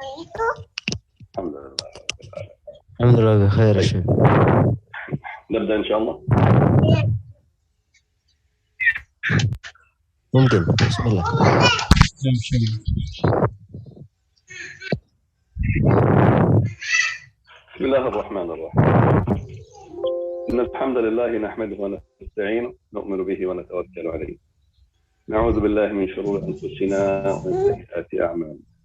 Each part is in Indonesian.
الحمد لله. الحمد لله بخير يا شيخ. نبدأ إن شاء الله. ممكن. بسم الله. بسم الله الرحمن الرحيم. إن الحمد لله نحمده ونستعينه نؤمن به ونتوكل عليه. نعوذ بالله من شرور أنفسنا ومن سيئات أعمالنا.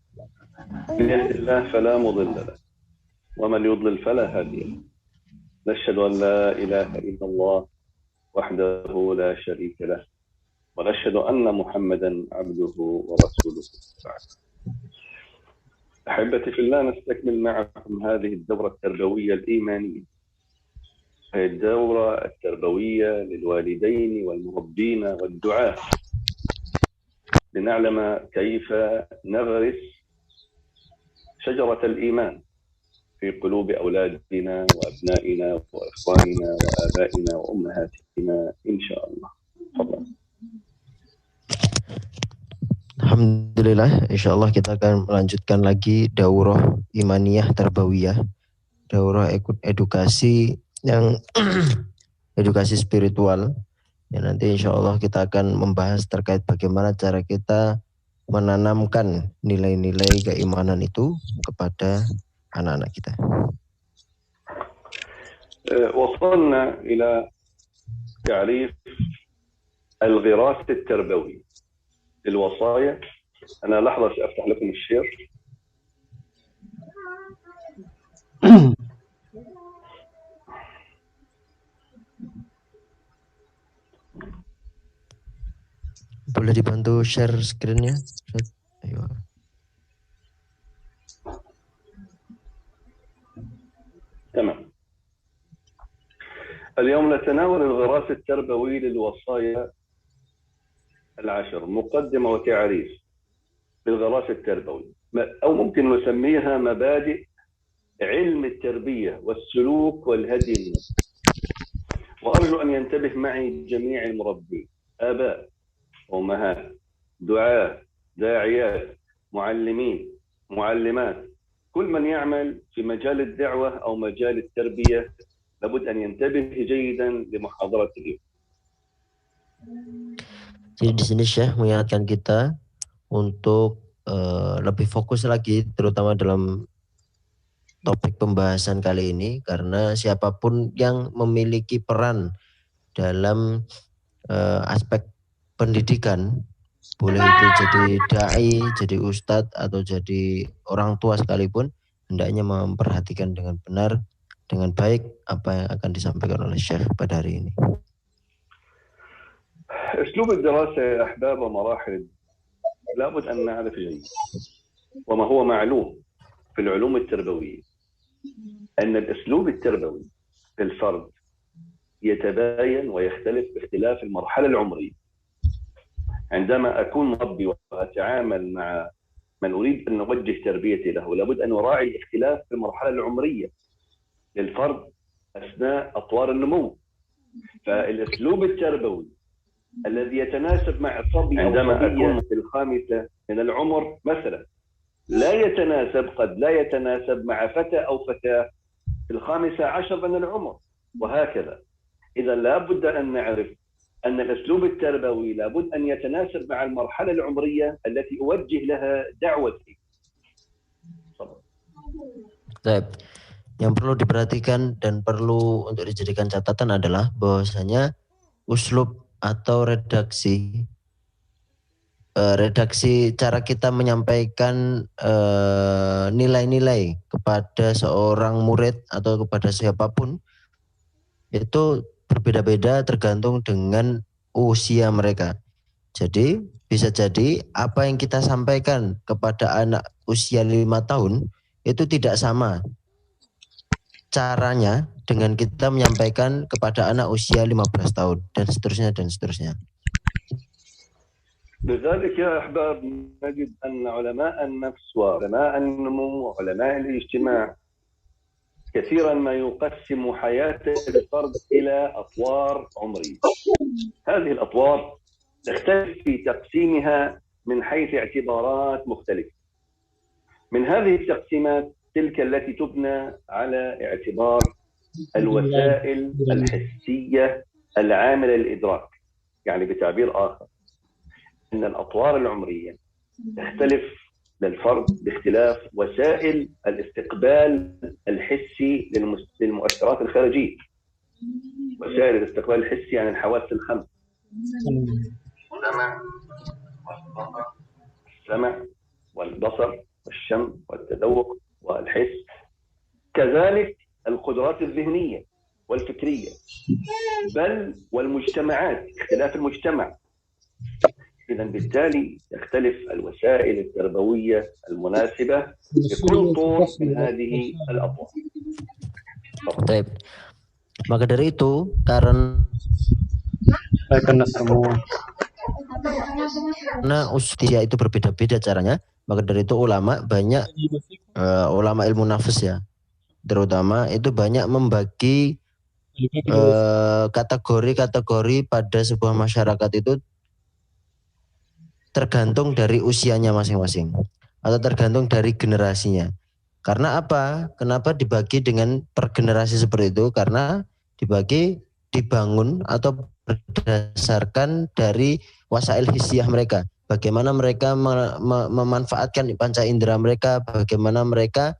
من يهد الله فلا مضل له ومن يضلل فلا هادي له. نشهد أن لا إله إلا الله وحده لا شريك له ونشهد أن محمدا عبده ورسوله. أحبتي في الله، نستكمل معكم هذه الدورة التربوية الإيمانية، هي الدورة التربوية للوالدين والمربين والدعاة، لنعلم كيف نغرس شجرة الإيمان في قلوب أولادنا وأبنائنا وإخواننا وآبائنا وأمهاتنا إن شاء الله. تفضل. Alhamdulillah, insya Allah kita akan melanjutkan lagi daurah imaniyah tarbawiyah, daurah edukasi yang edukasi spiritual. Ya, nanti insya Allah kita akan membahas terkait bagaimana cara kita menanamkan nilai-nilai keimanan itu kepada anak-anak kita. وصلنا إلى تعريف الغراس التربوي للوصايا. أنا لحظة سأفتح لكم الشير. Boleh dibantu share screen-nya? Ayo. تمام. اليوم نتناول الغراس التربوي للوصايا العشر، مقدمة وتعريف بالغراس التربوي، أو ممكن نسميها مبادئ علم التربية والسلوك والهدي النفسي. وأرجو أن ينتبه معي جميع المربين، آباء، أمهات، دعاة، داعيات، معلمين، معلمات، كل من يعمل في مجال الدعوة أو مجال التربية لابد أن ينتبه جيدا لمحاضرة اليوم. Jadi di sini Syekh mengingatkan kita untuk lebih fokus lagi, terutama dalam topik pembahasan kali ini, karena siapapun yang memiliki peran dalam aspek pendidikan, boleh itu jadi dai, jadi ustadz, atau jadi orang tua sekalipun, hendaknya memperhatikan dengan benar, dengan baik apa yang akan disampaikan oleh Syekh pada hari ini. أسلوب الدراسة يا أحباب ومراحل لابد أن نعرف جيدا، وما هو معلوم في العلوم التربوية أن الأسلوب التربوي للفرد يتباين ويختلف باختلاف المرحلة العمرية. عندما أكون مربي وأتعامل مع من أريد أن نوجه تربيتي له لابد أن أراعي الاختلاف في المرحلة العمرية للفرد أثناء أطوار النمو. فالأسلوب التربوي الذي يتناسب مع الصبي عندما أكون في الخامسة من العمر مثلا قد لا يتناسب مع فتى أو فتاة في الخامسة عشر من العمر، وهكذا. إذا لابد أن نعرف أن الأسلوب التربوي لابد أن يتناسب مع المرحلة العمرية التي أوجه لها دعوتي. Baik. Yang perlu diperhatikan dan perlu untuk dijadikan catatan adalah bahwasanya uslub atau redaksi cara kita menyampaikan nilai-nilai kepada seorang murid atau kepada siapapun itu berbeda-beda tergantung dengan usia mereka. Jadi bisa jadi apa yang kita sampaikan kepada anak usia 5 tahun itu tidak sama caranya dengan kita menyampaikan kepada anak usia 15 tahun dan seterusnya dan seterusnya. لذلك يا أحباب نجد أن علماء النفس وعلماء النمو وعلماء الاجتماع كثيرا ما يقسم حياة الفرد إلى أطوار عمرية. هذه الأطوار تختلف في تقسيمها من حيث اعتبارات مختلفة. من هذه التقسيمات تلك التي تبنى على اعتبار الوسائل الحسية العاملة للإدراك. يعني بتعبير آخر أن الأطوار العمرية تختلف للفرد باختلاف وسائل الاستقبال الحسي للمؤثرات الخارجية. وسائل الاستقبال الحسي عن الحواس الخمس: السمع والبصر والشم والتذوق والحس، كذلك القدرات الذهنية والفكرية، بل والمجتمعات، اختلاف المجتمع. إذا بالتالي تختلف الوسائل التربوية المناسبة لكل طور من هذه الأطوار. طيب, maka dari itu karena usia itu berbeda-beda caranya, maka dari itu ulama banyak ulama ilmu nafs ya, terutama itu banyak membagi kategori-kategori pada sebuah masyarakat itu tergantung dari usianya masing-masing atau tergantung dari generasinya. Karena apa? Kenapa dibagi dengan per generasi seperti itu? Karena dibangun atau berdasarkan dari wasail hissiyah mereka. Bagaimana mereka memanfaatkan panca indera mereka, bagaimana mereka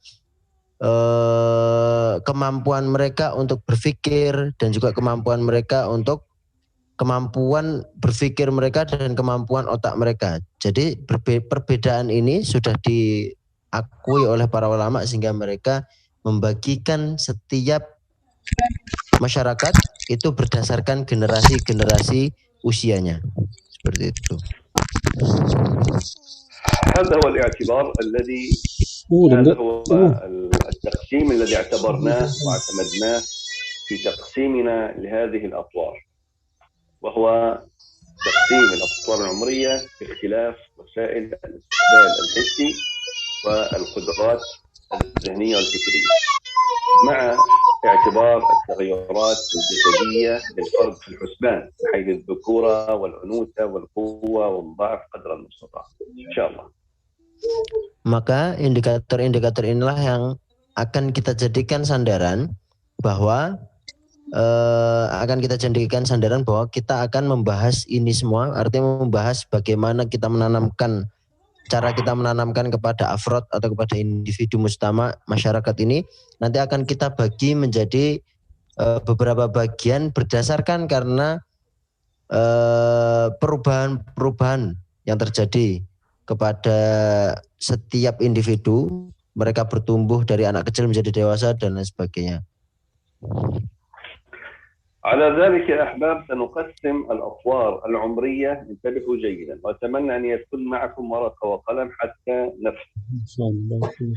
kemampuan mereka untuk berpikir dan juga kemampuan mereka untuk kemampuan berpikir mereka dan kemampuan otak mereka. Jadi perbedaan ini sudah diakui oleh para ulama sehingga mereka membagikan setiap masyarakat itu berdasarkan generasi-generasi usianya. Seperti itu. هذا هو الاعتبار الذي هذا هو التقسيم الذي اعتبرناه واعتمدناه في تقسيمنا لهذه الأطوار، وهو تقسيم الأطوار العمرية باختلاف وسائل الاستقبال الحسي والقدرات الذهنية والفكرية، مع اعتبار التغيرات الجسدية للفرد في الحسبان من حيث الذكورة والأنوثة والقوة والضعف قدر المستطاع إن شاء الله. Maka indikator-indikator inilah yang akan kita jadikan sandaran bahwa kita akan membahas ini semua, artinya membahas bagaimana cara kita menanamkan kepada afrod atau kepada individu mujtama masyarakat ini nanti akan kita bagi menjadi beberapa bagian berdasarkan karena perubahan-perubahan yang terjadi kepada setiap individu, mereka bertumbuh dari anak kecil menjadi dewasa dan lain sebagainya. على ذلك يا أحباب سنقسم الأطوار العمرية، انتبهوا جيدا وأتمنى أن يكون معكم ورقة وقلم حتى نفهم.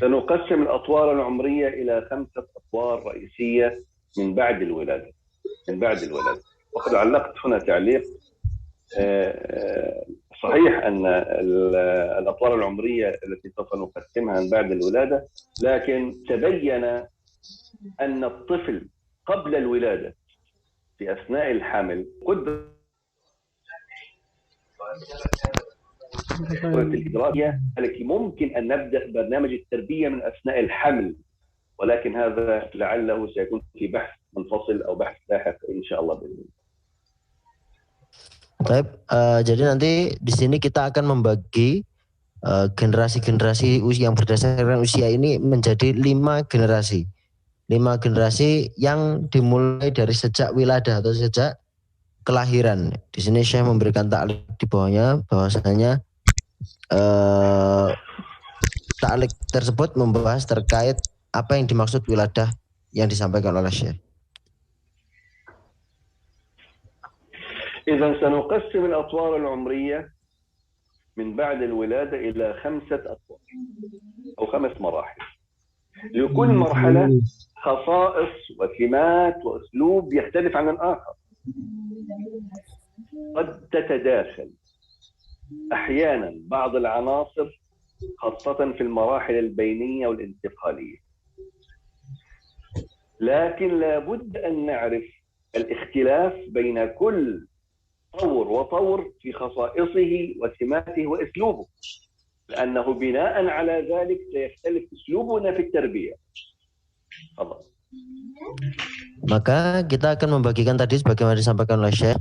سنقسم الأطوار العمرية إلى 5 أطوار رئيسية من بعد الولادة. وقد علقت هنا تعليق. صحيح أن الأطوار العمرية التي سوف نقسمها من بعد الولادة، لكن تبين أن الطفل قبل الولادة في أثناء الحمل قدرة الإدراكية، لكن ممكن أن نبدأ برنامج التربية من أثناء الحمل، ولكن هذا لعله سيكون في بحث منفصل أو بحث لاحق إن شاء الله بإذن الله. Jadi nanti di sini kita akan membagi generasi-generasi yang berdasarkan usia ini menjadi 5 generasi. 5 generasi yang dimulai dari sejak wiladah atau sejak kelahiran. Di sini Syekh memberikan ta'liq di bawahnya bahwasanya ta'liq tersebut membahas terkait apa yang dimaksud wiladah yang disampaikan oleh Syekh. إذا سنقسم الأطوار العمرية من بعد الولادة إلى 5 أطوار أو 5 مراحل. لكل مرحلة خصائص وسمات وأسلوب يختلف عن الآخر، قد تتداخل أحيانا بعض العناصر خاصة في المراحل البينية والانتقالية، لكن لابد أن نعرف الاختلاف بين كل طور وطور في خصائصه وسماته وأسلوبه، لأنه بناء على ذلك سيختلف أسلوبنا في التربية. تفضل. Maka kita akan membagikan tadi sebagaimana disampaikan oleh Syekh,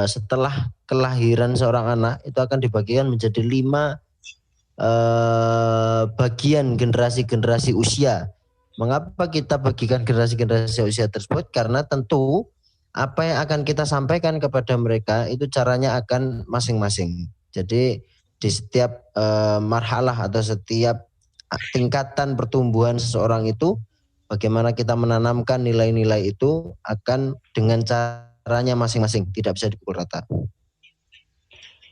setelah kelahiran seorang anak itu akan dibagikan menjadi 5 bagian generasi-generasi usia. Mengapa kita bagikan generasi-generasi usia tersebut? Karena tentu apa yang akan kita sampaikan kepada mereka itu caranya akan masing-masing. Jadi di setiap marhalah atau setiap tingkatan pertumbuhan seseorang itu, bagaimana kita menanamkan nilai-nilai itu akan dengan caranya masing-masing, tidak bisa dipukul rata.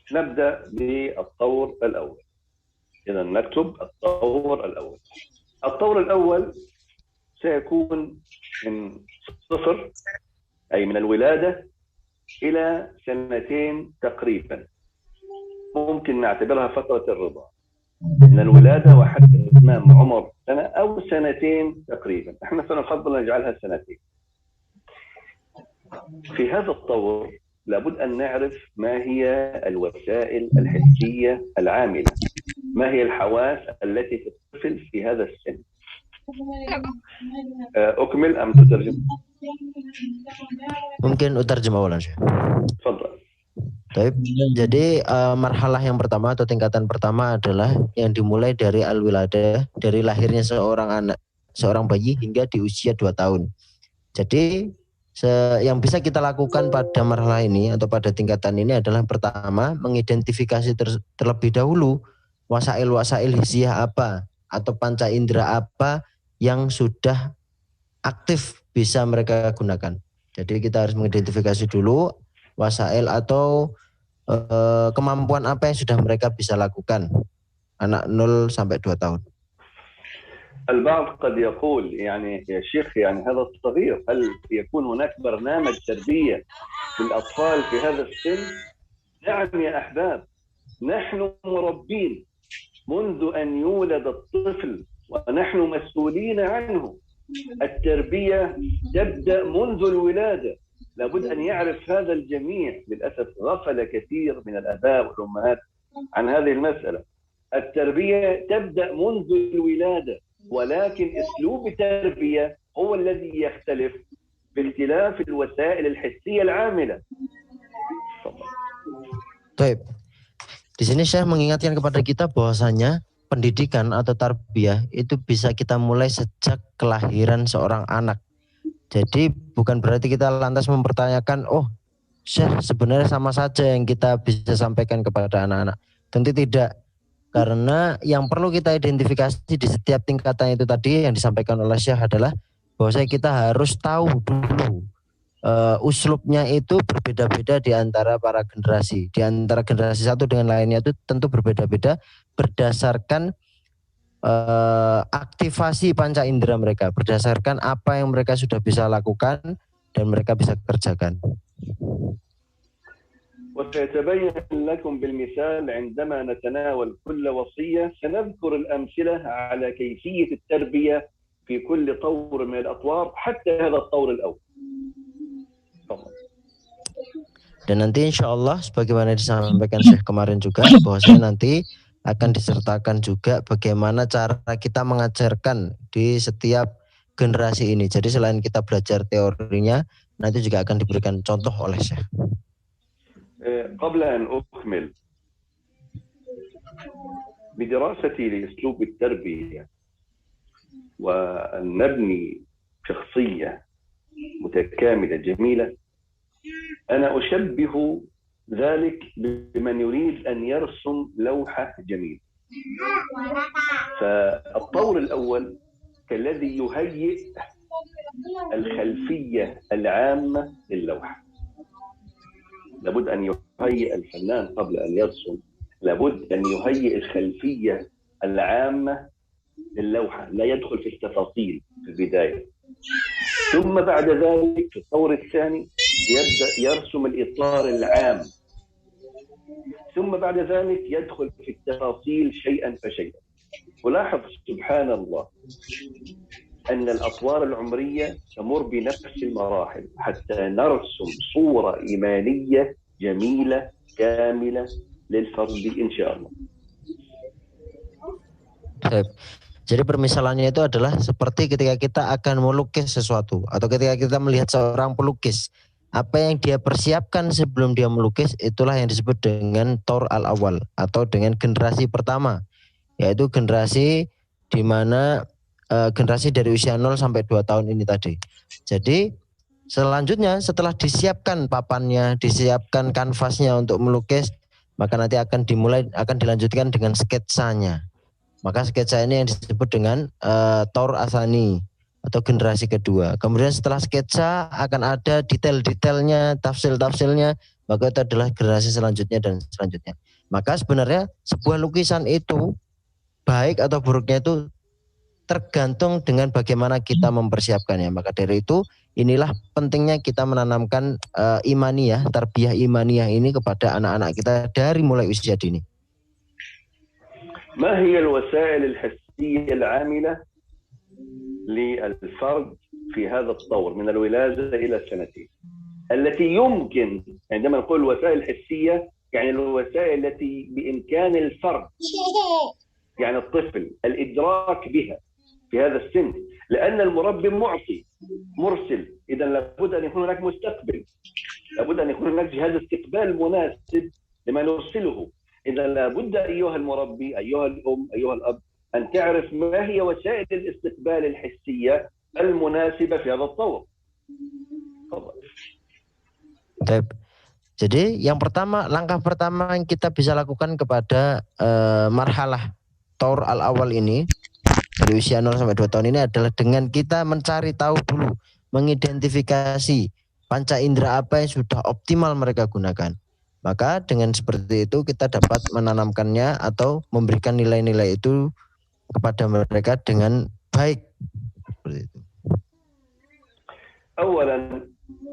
نبدأ بالطور الأول. إذا نكتب الطور الأول. الطور الأول سيكون من 0 أي من الولادة إلى 2 تقريبا. ممكن نعتبرها فترة الرضاعة من الولادة وحتى إتمام عمر 1 أو 2 تقريبا. احنا سنفضل نجعلها 2. في هذا الطور لابد أن نعرف ما هي الوسائل الحسية العاملة، ما هي الحواس التي في الطفل في هذا السن. أكمل أم تترجم؟ Mungkin utarjem awalan, Syekh. تفضل. Jadi marhalah yang pertama atau tingkatan pertama adalah yang dimulai dari al-wiladah, dari lahirnya seorang anak, seorang bayi hingga di usia 2 tahun. Jadi yang bisa kita lakukan pada marhalah ini atau pada tingkatan ini adalah pertama mengidentifikasi terlebih dahulu wasail hisiah apa atau panca indera apa yang sudah aktif bisa mereka gunakan. Jadi kita harus mengidentifikasi dulu wasail atau kemampuan apa yang sudah mereka bisa lakukan anak 0 sampai 2 tahun. البعض قد يقول يعني يا شيخ يعني هذا الصغير هل يكون هناك برنامج تربية للأطفال في هذا السن؟ نعم يا أحباب، نحن مربين منذ أن يولد الطفل ونحن مسؤولين عنه. التربية تبدأ منذ الولادة، لابد أن يعرف هذا الجميع. للأسف غفل كثير من الآباء والأمهات عن هذه المسألة. التربية تبدأ منذ الولادة، ولكن أسلوب التربية هو الذي يختلف باختلاف الوسائل الحسية العاملة. Baik. Di sini saya mengingatkan kepada kita bahwasanya pendidikan atau tarbiyah itu bisa kita mulai sejak kelahiran seorang anak. Jadi bukan berarti kita lantas mempertanyakan, oh Syekh sebenarnya sama saja yang kita bisa sampaikan kepada anak-anak. Tentu tidak. Karena yang perlu kita identifikasi di setiap tingkatan itu tadi yang disampaikan oleh Syekh adalah bahwasanya kita harus tahu dulu uslubnya itu berbeda-beda di antara para generasi. Di antara generasi satu dengan lainnya itu tentu berbeda-beda berdasarkan aktivasi panca indera mereka, berdasarkan apa yang mereka sudah bisa lakukan dan mereka bisa kerjakan. وسيتبين لكم بالمثال عندما نتناول كل وصية سنذكر الأمثلة على كيفية التربية في كل طور من الأطوار حتى هذا الطور الأول. Dan nanti insya Allah sebagaimana disampaikan Syekh kemarin juga bahwasanya nanti akan disertakan juga bagaimana cara kita mengajarkan di setiap generasi ini. Jadi selain kita belajar teorinya, nanti juga akan diberikan contoh oleh Syekh. قبل أن أكمل بدراستي لأسلوب التربية وأن نبني شخصية متكاملة جميلة، أنا أشبه ذلك بمن يريد أن يرسم لوحة جميلة. فالطور الأول كالذي يهيئ الخلفية العامة للوحة. لابد أن يهيئ الفنان قبل أن يرسم، لابد أن يهيئ الخلفية العامة للوحة، لا يدخل في التفاصيل في البداية. ثم بعد ذلك في الطور الثاني يبدأ يرسم الإطار العام، ثم بعد ذلك يدخل في التفاصيل شيئا فشيئا. ولاحظ سبحان الله أن الأطوار العمرية تمر بنفس المراحل حتى نرسم صورة إيمانية جميلة كاملة للفرد إن شاء الله. Baik. Jadi permisalannya itu adalah seperti ketika kita akan melukis sesuatu atau ketika kita melihat seorang pelukis, apa yang dia persiapkan sebelum dia melukis itulah yang disebut dengan Thor al-awwal atau dengan generasi pertama, yaitu generasi di mana generasi dari usia 0 sampai 2 tahun ini tadi. Jadi selanjutnya setelah disiapkan papannya, disiapkan kanvasnya untuk melukis, maka nanti akan dilanjutkan dengan sketsanya. Maka sketsa ini yang disebut dengan Thor Asani atau generasi kedua. Kemudian setelah sketsa akan ada detail-detailnya, tafsil-tafsilnya, maka itu adalah generasi selanjutnya dan selanjutnya. Maka sebenarnya sebuah lukisan itu baik atau buruknya itu tergantung dengan bagaimana kita mempersiapkannya. Maka dari itu inilah pentingnya kita menanamkan imaniyah, tarbiyah imaniyah ini kepada anak-anak kita dari mulai usia dini. ما هي الوسائل الحسية العاملة للفرد في هذا الطور من الولادة إلى السنتين التي يمكن، عندما نقول وسائل حسية يعني الوسائل التي بإمكان الفرد يعني الطفل الإدراك بها في هذا السن، لأن المربي معطي مرسل، إذا لابد أن يكون هناك مستقبل، لابد أن يكون هناك جهاز استقبال مناسب لما نرسله. إذا لابد أيها المربي، أيها الأم، أيها الأب، أن تعرف ما هي وسائل الاستقبال الحسية المناسبة في هذا الطور. Jadi yang pertama, langkah pertama yang kita bisa lakukan kepada marhalah Thor al-awwal ini dari usia 0 sampai 2 tahun ini adalah dengan kita mencari tahu dulu, mengidentifikasi panca indera apa yang sudah optimal mereka gunakan. Maka dengan seperti itu kita dapat menanamkannya atau memberikan nilai-nilai itu kepada mereka dengan baik. Seperti itu. أولا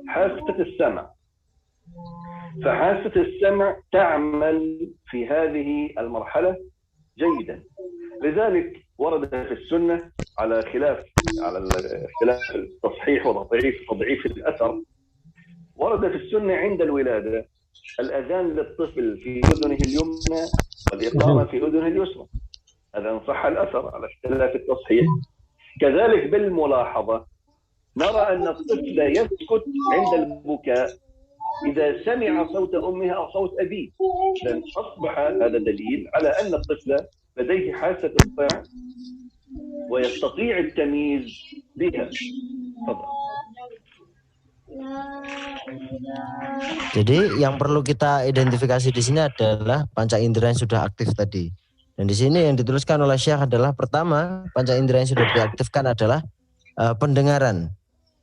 حاسة السمع، فحاسة السمع تعمل في هذه المرحلة جيدا، لذلك ورد في السنة على اختلاف التصحيح وتضعيف الأثر، ورد في السنة عند الولادة الأذان للطفل في أذنه اليمنى والإقامة في أذنه اليسرى، هذا إن صح الأثر على اختلاف التصحيح. كذلك بالملاحظة نرى أن الطفل يسكت عند البكاء إذا سمع صوت أمها أو صوت أبيه، إذن أصبح هذا دليل على أن الطفل لديه حاسة السمع ويستطيع التمييز بها. تفضل. Jadi yang perlu kita identifikasi di sini adalah panca indera yang sudah aktif tadi. Dan di sini yang dituliskan oleh Syekh adalah pertama, panca indera yang sudah diaktifkan adalah pendengaran.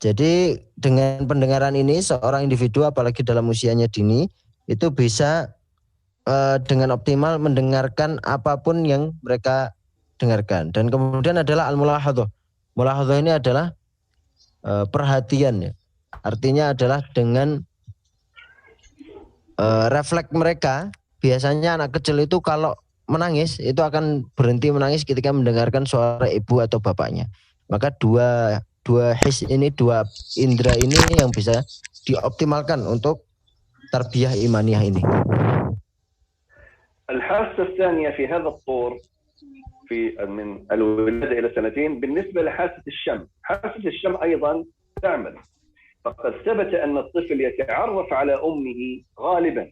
Jadi dengan pendengaran ini seorang individu apalagi dalam usianya dini itu bisa dengan optimal mendengarkan apapun yang mereka dengarkan. Dan kemudian adalah al-mulahadhah. Mulahadhah ini adalah perhatian ya. Artinya adalah dengan refleks mereka, biasanya anak kecil itu kalau menangis itu akan berhenti menangis ketika mendengarkan suara ibu atau bapaknya. Maka dua indera ini yang bisa dioptimalkan untuk tarbiyah imaniyah ini. الحاسة الثانية في هذا الطور من الولادة إلى سنتين بالنسبة لحاسة الشم، حاسة الشم أيضا تعمل، فقد ثبت أن الطفل يتعرف على أمه غالبا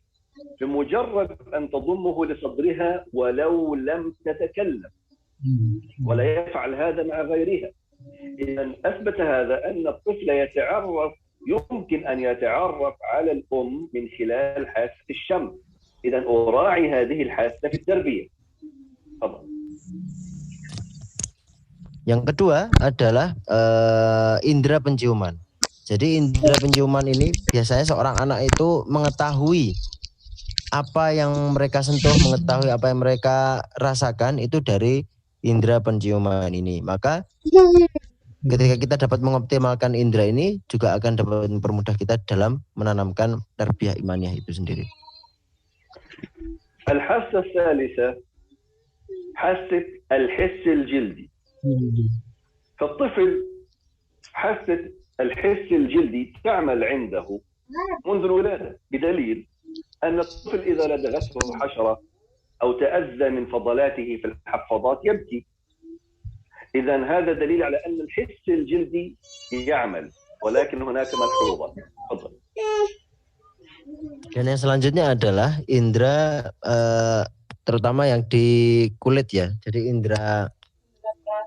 بمجرد أن تضمه لصدرها ولو لم تتكلم، ولا يفعل هذا مع غيرها. إذا أثبت هذا أن الطفل يمكن أن يتعرف على الأم من خلال حاسة الشم. إذا أراعي هذه الحاسة في التربية. تفضل. Yang kedua adalah indera penciuman. Jadi indera penciuman ini biasanya seorang anak itu mengetahui apa yang mereka sentuh, mengetahui apa yang mereka rasakan itu dari indera penciuman ini. Maka ketika kita dapat mengoptimalkan indera ini juga akan dapat mempermudah kita dalam menanamkan tarbiyah imaniyah itu sendiri. الحاسة الثالثة حاسة الحس الجلدي. فالطفل حاسة الحس الجلدي تعمل عنده منذ الولادة، بدليل أن الطفل إذا لدغته حشرة أو تأذى من فضلاته في الحفاضات يبكي، إذا هذا دليل على أن الحس الجلدي يعمل، ولكن هناك ملحوظة. تفضل. Dan yang selanjutnya adalah indera terutama yang di kulit ya. Jadi indera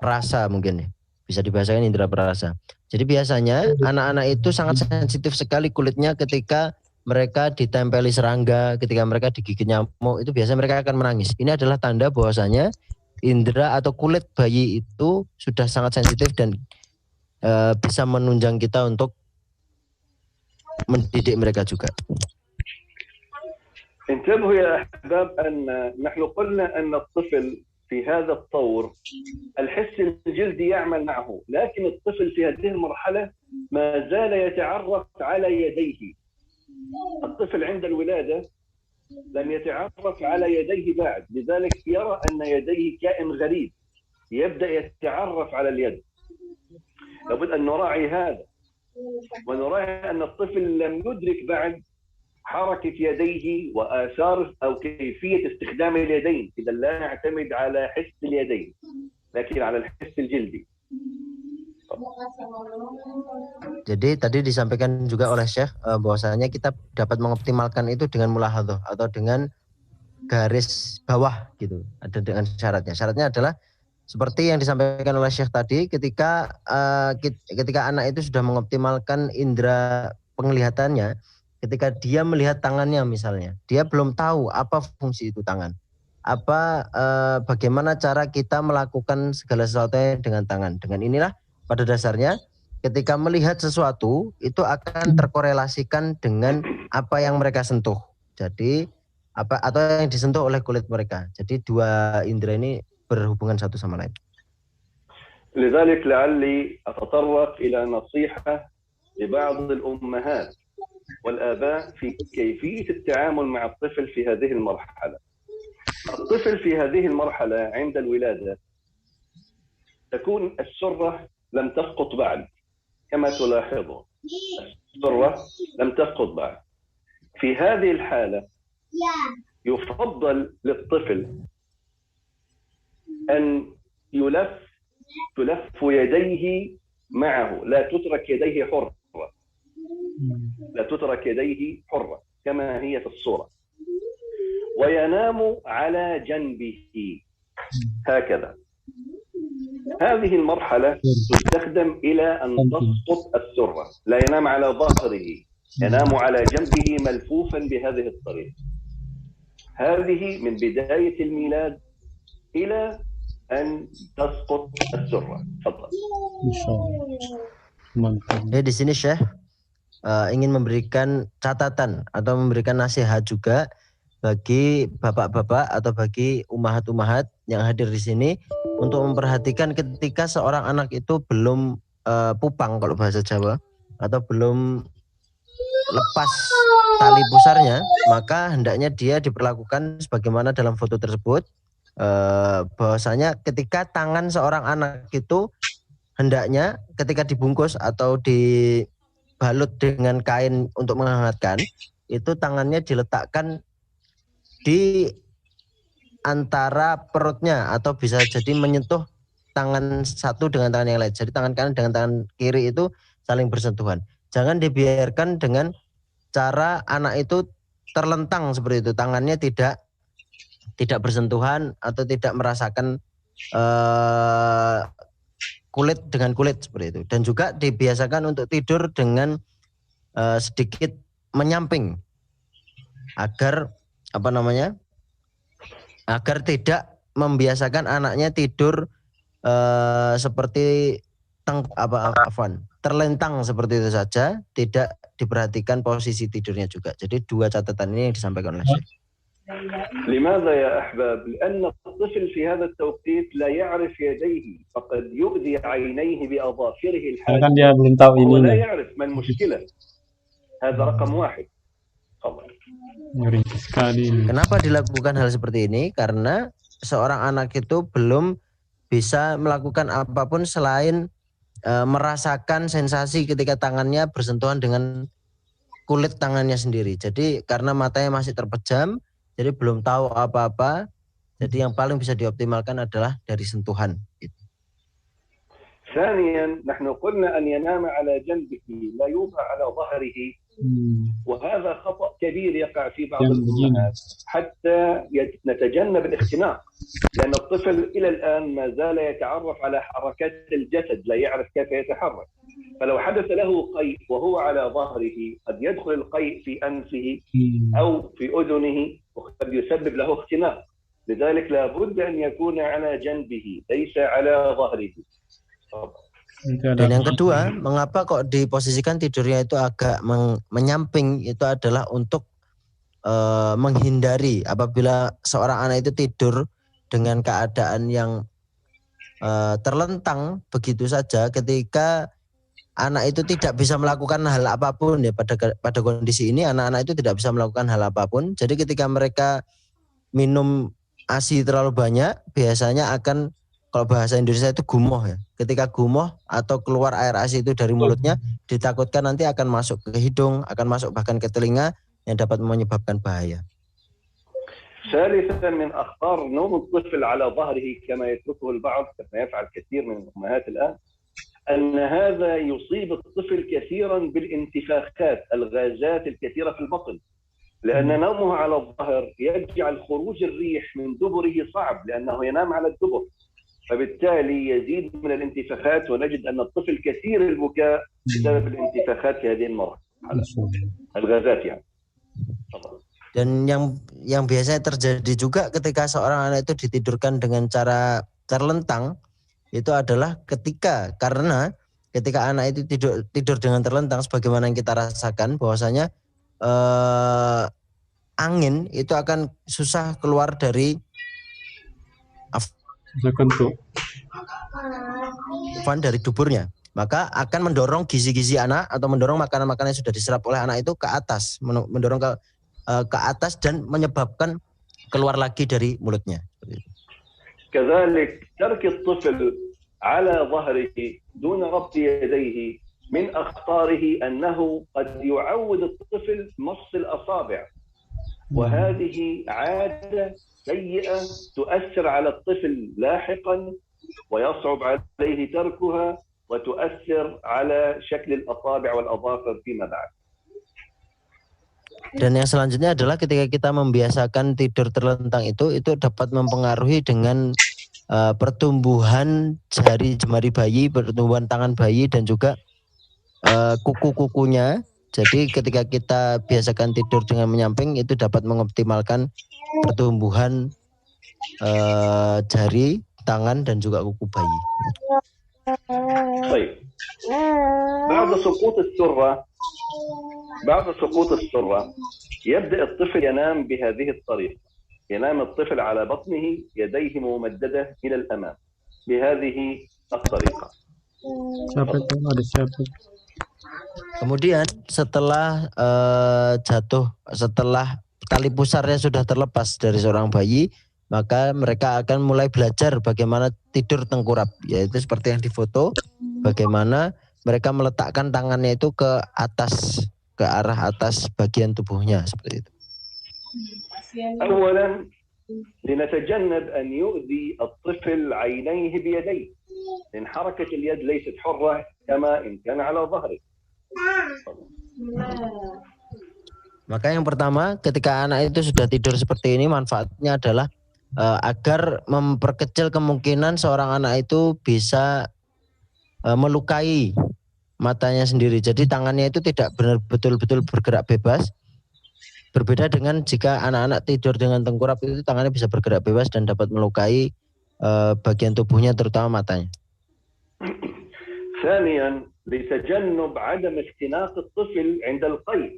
rasa mungkin ya. Bisa dibahasakan indera perasa. Jadi biasanya anak-anak itu sangat sensitif sekali kulitnya ketika mereka ditempeli serangga, ketika mereka digigit nyamuk, itu biasanya mereka akan menangis. Ini adalah tanda bahwasanya indera atau kulit bayi itu sudah sangat sensitif dan bisa menunjang kita untuk mendidik mereka juga. انتبهوا يا أحباب أن نحن قلنا أن الطفل في هذا الطور الحس الجلدي يعمل معه، لكن الطفل في هذه المرحلة ما زال يتعرف على يديه. الطفل عند الولادة لم يتعرف على يديه بعد، لذلك يرى أن يديه كائن غريب، يبدأ يتعرف على اليد. لابد أن نراعي هذا، ونراعي أن الطفل لم يدرك بعد حركة يديه وآثار أو كيفية استخدام اليدين. إذا لا نعتمد على حس اليدين لكن على الحس الجلدي. Jadi tadi disampaikan juga oleh Syekh bahwasanya kita dapat mengoptimalkan itu dengan mulahadhah atau dengan garis bawah gitu. Ada dengan syaratnya. Syaratnya adalah seperti yang disampaikan oleh Syekh tadi, ketika anak itu sudah mengoptimalkan indera penglihatannya, ketika dia melihat tangannya misalnya, dia belum tahu apa fungsi itu tangan, bagaimana cara kita melakukan segala sesuatunya dengan tangan. Dengan inilah pada dasarnya ketika melihat sesuatu itu akan terkorelasikan dengan apa yang mereka sentuh. Jadi atau yang disentuh oleh kulit mereka. Jadi dua indera ini berhubungan satu sama lain. لذلك لعلي أتطرق إلى نصيحة لبعض الأمهات والآباء في كيفية التعامل مع الطفل في هذه المرحلة. الطفل في هذه المرحلة عند الولادة تكون السرة لم تسقط بعد، كما تلاحظون السرة لم تسقط بعد. في هذه الحالة يفضل للطفل أن تلف يديه معه، لا تترك يديه حرة، لا تترك يديه حرة كما هي في الصورة، وينام على جنبه هكذا. هذه المرحلة تستخدم إلى أن تسقط السرة، لا ينام على ظهره، ينام على جنبه ملفوفا بهذه الطريقة. هذه من بداية الميلاد إلى أن تسقط السرة. تفضل. Di sini Syekh ingin memberikan catatan atau memberikan nasihat juga bagi bapak-bapak atau bagi umahat-umahat yang hadir di sini untuk memperhatikan ketika seorang anak itu belum pupang kalau bahasa Jawa atau belum lepas tali pusarnya, maka hendaknya dia diperlakukan sebagaimana dalam foto tersebut, bahwasanya ketika tangan seorang anak itu hendaknya ketika dibungkus atau dibalut dengan kain untuk menghangatkan, itu tangannya diletakkan di antara perutnya atau bisa jadi menyentuh tangan satu dengan tangan yang lain. Jadi tangan kanan dengan tangan kiri itu saling bersentuhan. Jangan dibiarkan dengan cara anak itu terlentang seperti itu, tangannya tidak bersentuhan atau tidak merasakan kulit dengan kulit seperti itu. Dan juga dibiasakan untuk tidur dengan sedikit menyamping agar agar tidak membiasakan anaknya tidur seperti terlentang seperti itu saja, tidak diperhatikan posisi tidurnya juga. Jadi dua catatan ini yang disampaikan oleh Syekh. لماذا يا أحباب؟ لأن الطفل في هذا التوقيت لا يعرف يديه، فقد يؤذي عينيه بأظافره الحادة ولا يعرف ما المشكلة. هذا رقم واحد. Kenapa dilakukan hal seperti ini? Karena seorang anak itu belum bisa melakukan apapun selain merasakan sensasi ketika tangannya bersentuhan dengan kulit tangannya sendiri. Jadi karena matanya masih terpejam, jadi belum tahu apa-apa. Jadi yang paling bisa dioptimalkan adalah dari sentuhan. ثانيا نحن قلنا أن ينام على جنبه لا يوضع على ظهره، وهذا خطأ كبير يقع في بعض الأمهات حتى نتجنب الاختناق، لأن الطفل إلى الآن ما زال يتعرف على حركات الجسد، لا يعرف كيف يتحرك، فلو حدث له قيء وهو على ظهره قد يدخل القيء في أنفه أو في أذنه وقد يسبب له اختناق، لذلك لا بد أن يكون على جنبه ليس على ظهره. Dan yang kedua, mengapa kok diposisikan tidurnya itu agak menyamping, itu adalah untuk menghindari apabila seorang anak itu tidur dengan keadaan yang terlentang begitu saja, ketika anak itu tidak bisa melakukan hal apapun ya, pada kondisi ini anak-anak itu tidak bisa melakukan hal apapun. Jadi ketika mereka minum ASI terlalu banyak, biasanya akan, kalau bahasa Indonesia itu gumoh ya. Ketika gumoh atau keluar air ASI itu dari mulutnya, ditakutkan nanti akan masuk ke hidung, akan masuk bahkan ke telinga yang dapat menyebabkan bahaya. ثالثا من أخطار نوم الطفل على ظهره كما يتركه البعض كما يفعل كثير من الأمهات الآن، أن هذا يصيب الطفل كثيرا بالانتفاخات، الغازات الكثيرة في البطن، لأن نومه على الظهر يجعل خروج الريح من دبره صعب لأنه ينام على الدبر، فبالتالي يزيد من الانتفاخات، ونجد أن الطفل كثير البكاء بسبب الانتفاخات في هذه المرحلة، الغازات يعني. Dan yang biasanya terjadi juga ketika seorang anak itu ditidurkan dengan cara terlentang, itu adalah karena ketika anak itu tidur dengan terlentang, sebagaimana yang kita rasakan bahwasanya angin itu akan susah keluar dari dari duburnya, maka akan mendorong gizi-gizi anak atau mendorong makanan-makanan yang sudah diserap oleh anak itu ke atas, mendorong ke atas dan menyebabkan keluar lagi dari mulutnya. كذلك ترك الطفل على ظهره دون ربط يديه من أخطاره أنه قد يعود الطفل مص الأصابع، وهذه عادة سيئة تؤثر على الطفل لاحقا ويصعب عليه تركها وتؤثر على شكل الأصابع والأظافر فيما بعد. Dan yang selanjutnya adalah ketika kita membiasakan tidur terlentang itu dapat mempengaruhi dengan pertumbuhan jari jemari bayi, pertumbuhan tangan bayi dan juga kuku-kukunya. Jadi ketika kita biasakan tidur dengan menyamping, itu dapat mengoptimalkan pertumbuhan jari, tangan dan juga kuku bayi. طيب. بعد سقوط السرة يبدأ الطفل ينام بهذه الطريقة، ينام الطفل على بطنه يديه ممددة إلى الأمام بهذه الطريقة. Kemudian setelah setelah tali pusarnya sudah terlepas dari seorang bayi, maka mereka akan mulai belajar bagaimana tidur tengkurap, yaitu seperti yang difoto, bagaimana mereka meletakkan tangannya itu ke atas, ke arah atas bagian tubuhnya seperti itu. أولا لنتجنب أن يؤذي الطفل عينيه بيديه، لأن حركة اليد ليست حرة كما إن كان على ظهره. Maka yang pertama, ketika anak itu sudah tidur seperti ini, manfaatnya adalah agar memperkecil kemungkinan seorang anak itu bisa melukai matanya sendiri. Jadi tangannya itu tidak betul-betul bergerak bebas. Berbeda dengan jika anak-anak tidur dengan tengkurap, itu tangannya bisa bergerak bebas dan dapat melukai bagian tubuhnya, terutama matanya. ثانيا لتجنب عدم اختناق الطفل عند القيء،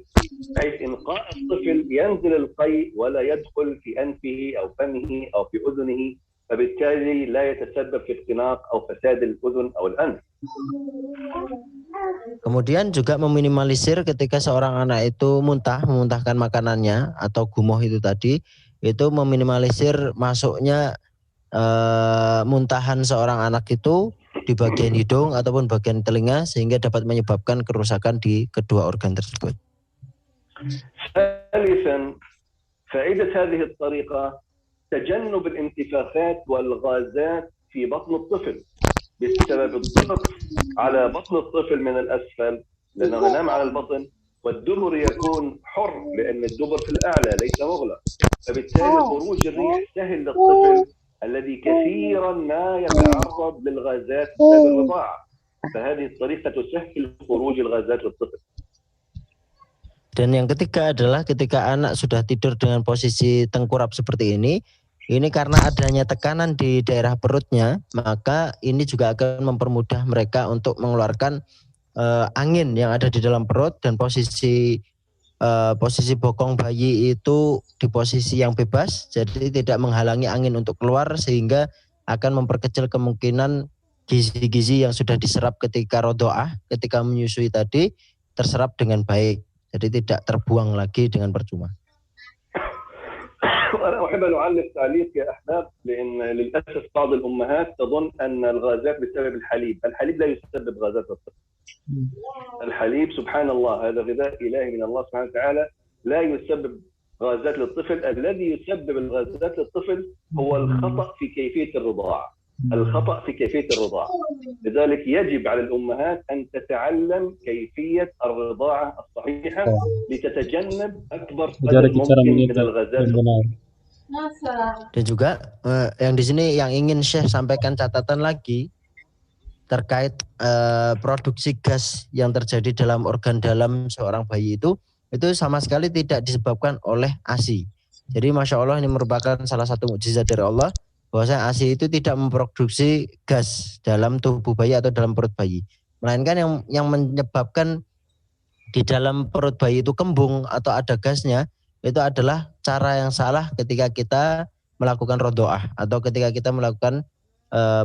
بحيث إنقاء الطفل ينزل القيء ولا يدخل في أنفه أو فمه أو في أذنه، فبالتالي لا يتسبب في اختناق أو فساد الأذن أو الأنف. Kemudian juga meminimalisir ketika seorang anak itu memuntahkan makanannya atau gumoh itu tadi, itu meminimalisir masuknya muntahan seorang anak itu di bagian hidung ataupun bagian telinga, sehingga dapat menyebabkan kerusakan di kedua organ tersebut. ثالثا فائدة هذه الطريقة تجنب الانتفاخات والغازات في بطن الطفل، بسبب الضغط على بطن الطفل من الأسفل، لأنه ينام على البطن، والدبر يكون حر لأن الدبر في الأعلى ليس مغلق، فبالتالي خروج الريح سهل للطفل الذي كثيرا ما يتعرض للغازات بسبب الرضاعة، فهذه الطريقة تسهل خروج الغازات للطفل. Dan yang ketiga adalah ketika anak sudah tidur dengan posisi tengkurap seperti ini karena adanya tekanan di daerah perutnya, maka ini juga akan mempermudah mereka untuk mengeluarkan angin yang ada di dalam perut, dan posisi bokong bayi itu di posisi yang bebas, jadi tidak menghalangi angin untuk keluar, sehingga akan memperkecil kemungkinan gizi-gizi yang sudah diserap ketika rodoah, ketika menyusui tadi, terserap dengan baik. Jadi tidak terbuang lagi dengan percuma. أنا أحب أن أعلق تعليق يا أحباب، لأن للأسف بعض الأمهات تظن أن الغازات بسبب الحليب. الحليب لا يسبب غازات الطفل. الحليب سبحان الله هذا غذاء إلهي من الله سبحانه وتعالى، لا يسبب غازات للطفل. الذي يسبب الغازات للطفل هو الخطأ في كيفية الرضاعة. الخطأ في كيفية الرضاعة، لذلك يجب على الأمهات أن تتعلم كيفية الرضاعة الصحيحة لتتجنب أكبر قدر ممكن من الغازات. Dan juga yang di sini yang ingin Syekh sampaikan catatan lagi terkait produksi gas yang terjadi dalam organ dalam seorang bayi itu sama sekali tidak disebabkan oleh ASI. Jadi Masya Allah, ini merupakan salah satu mukjizat dari Allah, bahwasanya ASI itu tidak memproduksi gas dalam tubuh bayi atau dalam perut bayi, melainkan yang menyebabkan di dalam perut bayi itu kembung atau ada gasnya, itu adalah cara yang salah ketika kita melakukan rodoah atau ketika kita melakukan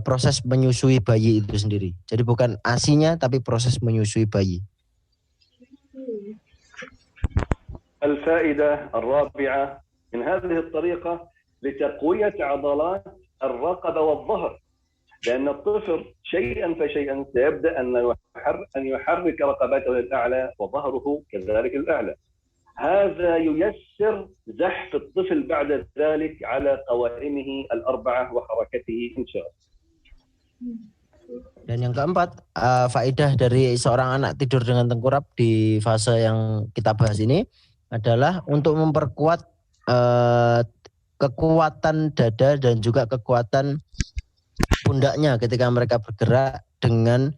proses menyusui bayi itu sendiri. Jadi bukan ASI-nya tapi proses menyusui bayi. الفائدة الرابعة من هذه الطريقة لتقوية عضلات الرقبة والظهر، لأن الطفل شيئا فشيئا سيبدأ أن يحرك رقبته الأعلى وظهره كذلك الأعلى. هذا ييسر زحف الطفل بعد ذلك على قوائمه الأربعة وحركته إن شاء الله. Dan yang keempat, faedah dari seorang anak tidur dengan tengkurap di fase yang kita bahas ini adalah untuk memperkuat kekuatan dada dan juga kekuatan pundaknya ketika mereka bergerak dengan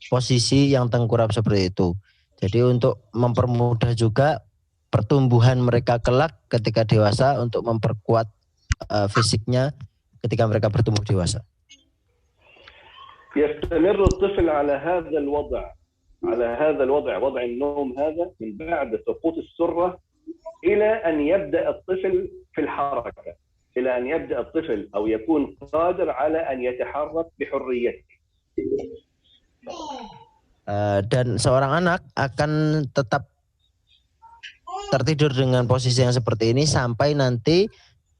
posisi yang tengkurap seperti itu. Jadi untuk mempermudah juga pertumbuhan mereka kelak ketika dewasa, untuk memperkuat fisiknya ketika mereka bertumbuh dewasa. يستمر الطفل على هذا الوضع وضع النوم هذا من بعد سقوط السرة إلى أن يبدأ الطفل في الحركة، إلى أن يبدأ الطفل أو يكون قادر على أن يتحرك بحريته. Dan seorang anak akan tetap tertidur dengan posisi yang seperti ini sampai nanti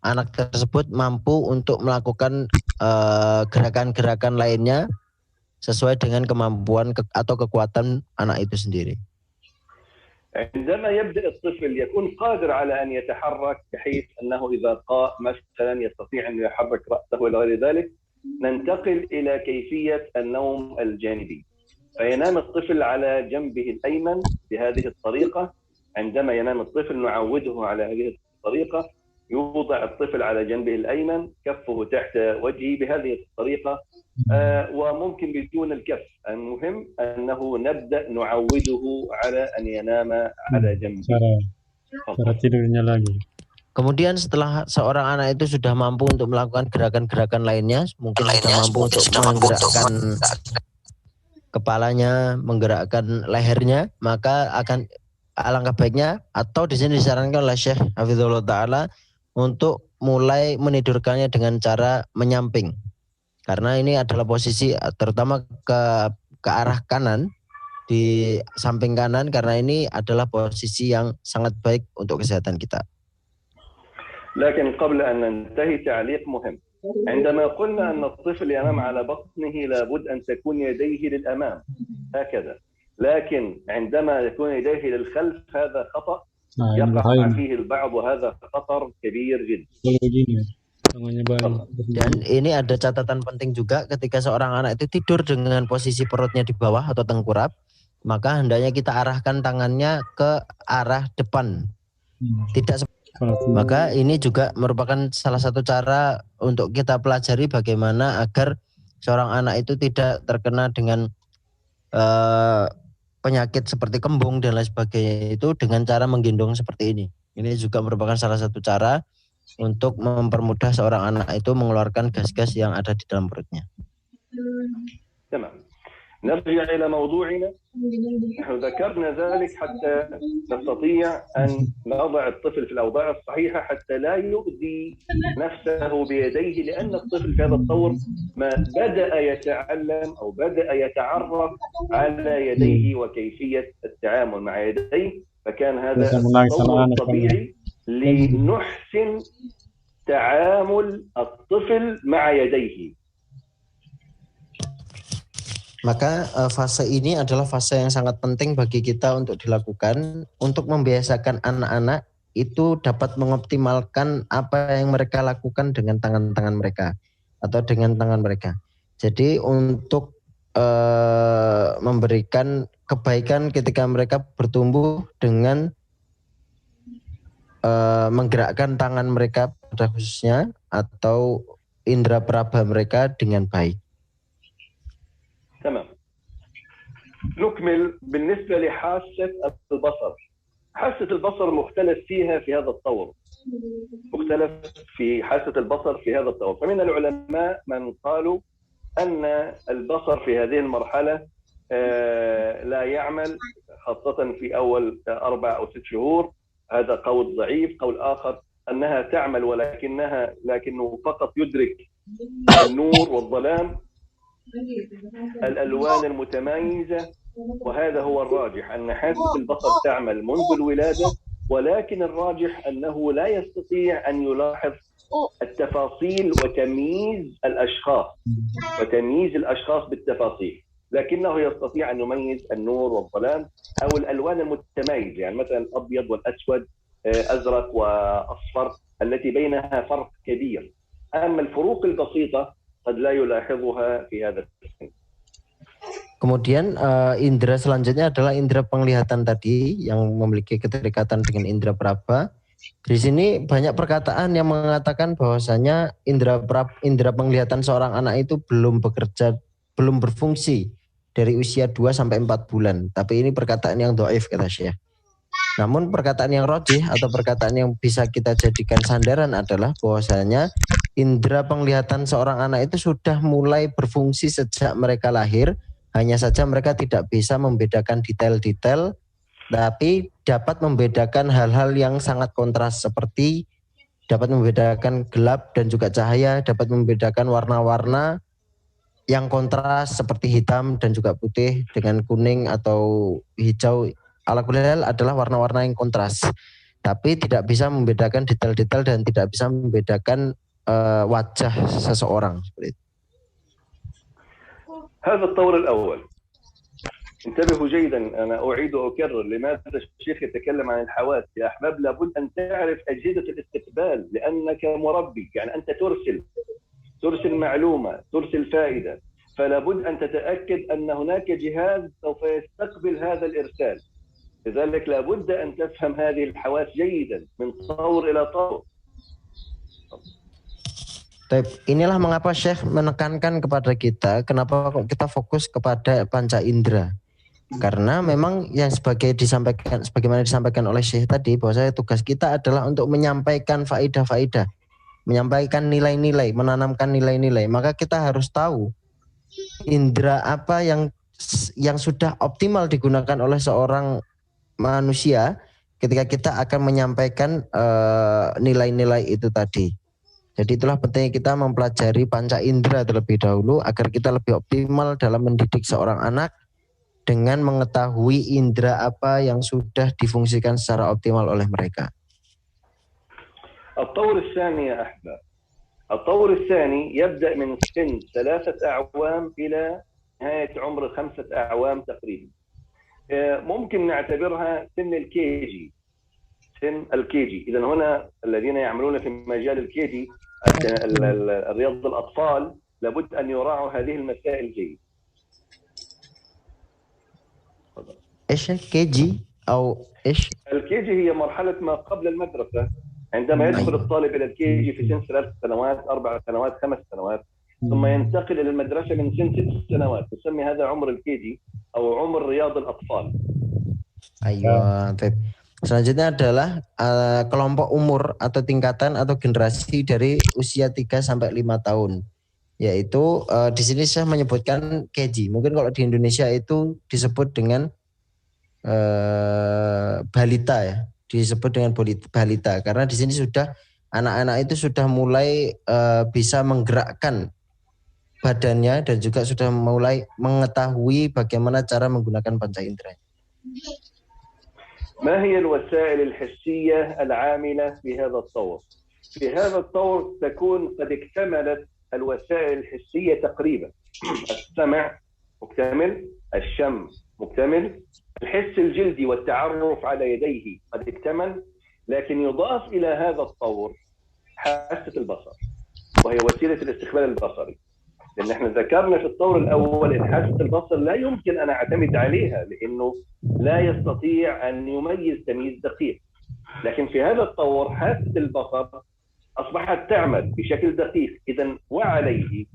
anak tersebut mampu untuk melakukan gerakan-gerakan lainnya sesuai dengan kemampuan atau kekuatan anak itu sendiri. عندما يبدأ الطفل يكون قادر على أن يتحرك بحيث أنه إذا قام مثلا يستطيع أن يحرك رأسه إلى غير ذلك، ننتقل إلى كيفية النوم الجانبي. فينام الطفل على جنبه الأيمن بهذه الطريقة. عندما ينام الطفل نعوده على هذه الطريقة، يوضع الطفل على جنبه الأيمن، كفه تحت وجهه بهذه الطريقة، وممكن بدون الكف. المهم أنه نبدأ نعوده على أن ينام على جنبه. Cara tidurnya lagi. Kemudian setelah seorang anak itu sudah mampu untuk melakukan gerakan-gerakan lainnya, mungkin sudah mampu untuk menggerakkan kepalanya, menggerakkan lehernya, maka akan alangkah baiknya atau di sini disarankan oleh Syekh Hafizullah Ta'ala untuk mulai menidurkannya dengan cara menyamping. Karena ini adalah posisi terutama ke arah kanan, di samping kanan, karena ini adalah posisi yang sangat baik untuk kesehatan kita. لكن قبل أن ننتهي تعليق مهم. عندما قلنا أن الطفل ينام على بطنه لابد أن تكون يديه للأمام هكذا، لكن عندما يكون يديه للخلف هذا خطأ يقع فيه البعض وهذا خطر كبير جدا. namanya bayi. Dan ini ada catatan penting juga ketika seorang anak itu tidur dengan posisi perutnya di bawah atau tengkurap, maka hendaknya kita arahkan tangannya ke arah depan. Tidak maka ini juga merupakan salah satu cara untuk kita pelajari bagaimana agar seorang anak itu tidak terkena dengan penyakit seperti kembung dan lain sebagainya itu dengan cara menggendong seperti ini. Ini juga merupakan salah satu cara untuk mempermudah seorang anak itu mengeluarkan gas-gas yang ada di dalam perutnya. تمام. نرجع إلى موضوعنا. نحن ذكرنا ذلك حتى نستطيع أن نضع الطفل في الأوضاع الصحيحة حتى لا يؤذي نفسه بيديه، لأن الطفل في هذا الطور ما بدأ يتعلم أو بدأ يتعرف على يديه وكيفية التعامل مع يديه، فكان هذا الطور الطبيعي لنحسن تعامل الطفل مع يديه. Maka fase ini adalah fase yang sangat penting bagi kita untuk dilakukan untuk membiasakan anak-anak itu dapat mengoptimalkan apa yang mereka lakukan dengan tangan-tangan mereka atau dengan tangan mereka. Jadi untuk memberikan kebaikan ketika mereka bertumbuh dengan menggerakkan tangan mereka pada khususnya atau indera peraba mereka dengan baik. تمام. نكمل بالنسبة لحاسة البصر. حاسة البصر مختلف فيها في هذا الطور، مختلف في حاسة البصر في هذا الطور. فمن العلماء من قالوا أن البصر في هذه المرحلة لا يعمل، خاصة في أول 4 أو 6 شهور. هذا قول ضعيف. قول آخر أنها تعمل لكنه فقط يدرك النور والظلام، الألوان المتميزة، وهذا هو الراجح أن حاسة البصر تعمل منذ الولادة، ولكن الراجح أنه لا يستطيع أن يلاحظ التفاصيل وتمييز الأشخاص بالتفاصيل، لكنه يستطيع أن يميز النور والظلام أو الألوان المتميزة، يعني مثلا الأبيض والأسود، أزرق وأصفر، التي بينها فرق كبير. أما الفروق البسيطة قد لا يلاحظها في هذا السن. Kemudian indera selanjutnya adalah indera penglihatan tadi yang memiliki keterikatan dengan indera peraba. Di sini banyak perkataan yang mengatakan bahwasanya indera penglihatan seorang anak itu belum bekerja, belum berfungsi dari usia 2 sampai 4 bulan. Tapi ini perkataan yang dhaif kata Syekh. Namun perkataan yang rajih atau perkataan yang bisa kita jadikan sandaran adalah bahwasanya indera penglihatan seorang anak itu sudah mulai berfungsi sejak mereka lahir, hanya saja mereka tidak bisa membedakan detail-detail, tapi dapat membedakan hal-hal yang sangat kontras seperti dapat membedakan gelap dan juga cahaya, dapat membedakan warna-warna yang kontras seperti hitam dan juga putih dengan kuning atau hijau. Ala kulli hal adalah warna-warna yang kontras, tapi tidak bisa membedakan detail-detail dan tidak bisa membedakan wajah seseorang. هذا الطور الأول. انتبهوا جيدا، أنا أعيد وأكرر لماذا الشيخ يتكلم عن الحواس. يا أحباب لابد أن تعرف أجهزة الاستقبال، لأنك مربي، يعني أنت ترسل معلومة، ترسل فائدة، فلا بد أن تتأكد أن هناك جهاز سوف يستقبل هذا الإرسال. لذلك لا بد أن تفهم هذه الحواس جيدا من طور إلى طور. Inilah mengapa Syekh menekankan kepada kita, kenapa kok kita fokus kepada panca indera. Karena memang yang sebagaimana disampaikan oleh Syekh tadi, bahwa tugas kita adalah untuk menyampaikan faidah-faidah, menyampaikan nilai-nilai, menanamkan nilai-nilai. Maka kita harus tahu indera apa yang sudah optimal digunakan oleh seorang manusia ketika kita akan menyampaikan nilai-nilai itu tadi. Jadi itulah pentingnya kita mempelajari panca indera terlebih dahulu agar kita lebih optimal dalam mendidik seorang anak dengan mengetahui indera apa yang sudah difungsikan secara optimal oleh mereka. الطور الثاني يا أحباب، الطور الثاني يبدأ من سن 3 أعوام إلى نهاية عمر 5 أعوام تقريبا. ممكن نعتبرها سن الكيجي. إذا هنا الذين يعملون في مجال الكيجي رياض الأطفال لابد أن يراعوا هذه المسائل جيد. ايش كيجي او ايش؟ الكيجي هي مرحلة ما قبل المدرسة، عندما يدخل الطالب إلى الكيجي في سن 3 سنوات 4 سنوات 5 سنوات، ثم ينتقل إلى المدرسة من سن 6 سنوات، نسمي هذا عمر الكيجي أو عمر رياض الأطفال. Ayo, selanjutnya adalah kelompok umur atau tingkatan atau generasi dari usia 3 sampai 5 tahun. Yaitu di sini saya menyebutkan KG. Mungkin kalau di Indonesia itu disebut dengan balita ya. Disebut dengan balita karena di sini sudah anak-anak itu sudah mulai bisa menggerakkan badannya dan juga sudah mulai mengetahui bagaimana cara menggunakan panca indera. ما هي الوسائل الحسية العاملة في هذا الطور؟ في هذا الطور تكون قد اكتملت الوسائل الحسية تقريبا. السمع مكتمل، الشم مكتمل، الحس الجلدي والتعرف على يديه قد اكتمل، لكن يضاف إلى هذا الطور حاسة البصر وهي وسيلة الاستقبال البصري. لأن احنا ذكرنا في الطور الأول أن حاسة البصر لا يمكن أن أعتمد عليها لأنه لا يستطيع أن يميز تمييز دقيق، لكن في هذا الطور حاسة البصر أصبحت تعمل بشكل دقيق. إذن وعليه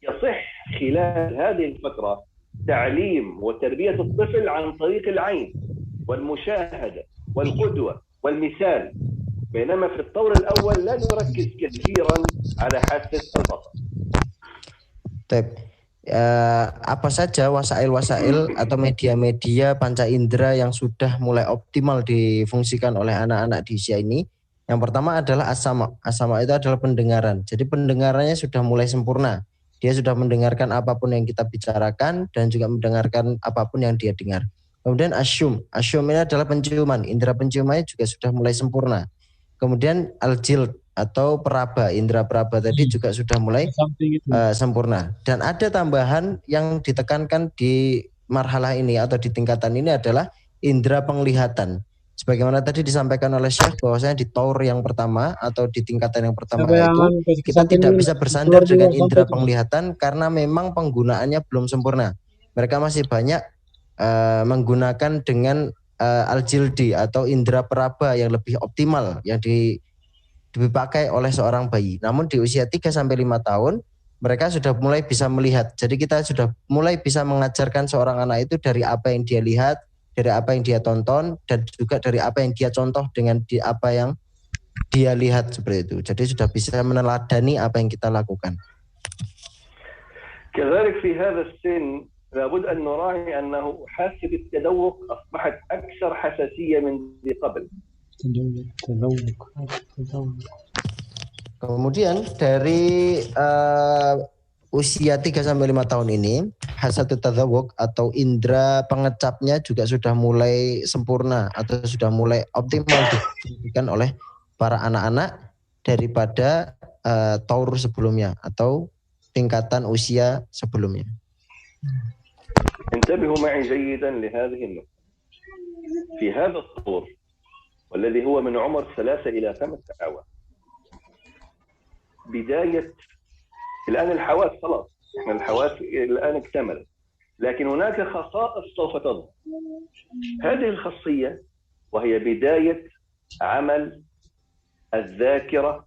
يصح خلال هذه الفترة تعليم وتربية الطفل عن طريق العين والمشاهدة والقدوة والمثال، بينما في الطور الأول لا نركز كثيرا على حاسة البصر. Apa saja wasail-wasail atau media-media panca indera yang sudah mulai optimal difungsikan oleh anak-anak di usia ini? Yang pertama adalah asama. Asama itu adalah pendengaran. Jadi pendengarannya sudah mulai sempurna. Dia sudah mendengarkan apapun yang kita bicarakan dan juga mendengarkan apapun yang dia dengar. Kemudian asyum. Asyum ini adalah penciuman. Indera penciumannya juga sudah mulai sempurna. Kemudian al-jild atau peraba, indera peraba tadi juga sudah mulai sempurna. Dan ada tambahan yang ditekankan di marhalah ini atau di tingkatan ini adalah indera penglihatan. Sebagaimana tadi disampaikan oleh Syekh bahwasanya di tower yang pertama atau di tingkatan yang pertama itu kita tidak bisa bersandar dengan indera penglihatan karena memang penggunaannya belum sempurna. Mereka masih banyak menggunakan dengan al-jildi atau indera peraba yang lebih optimal yang dipakai oleh seorang bayi. Namun di usia 3 sampai 5 tahun mereka sudah mulai bisa melihat. Jadi kita sudah mulai bisa mengajarkan seorang anak itu dari apa yang dia lihat, dari apa yang dia tonton, dan juga dari apa yang dia contoh dengan apa yang dia lihat seperti itu. Jadi sudah bisa meneladani apa yang kita lakukan. كذلك في هذا السن لابد أن نراعي أنه حاسة التذوق أصبحت أكثر حساسية من قبل. Kemudian dari usia 3 sampai 5 tahun ini, hasatut tadzawuq atau indera pengecapnya juga sudah mulai sempurna atau sudah mulai optimal diberikan oleh para anak-anak daripada taur sebelumnya atau tingkatan usia sebelumnya. انتبهوا معي جيدا لهذه النقطة. في هذا الطور والذي هو من عمر 3 إلى 5 أعوام بداية الآن الحواس خلاص، احنا الحواس الآن اكتملت، لكن هناك خصائص سوف تظهر. هذه الخاصية وهي بداية عمل الذاكرة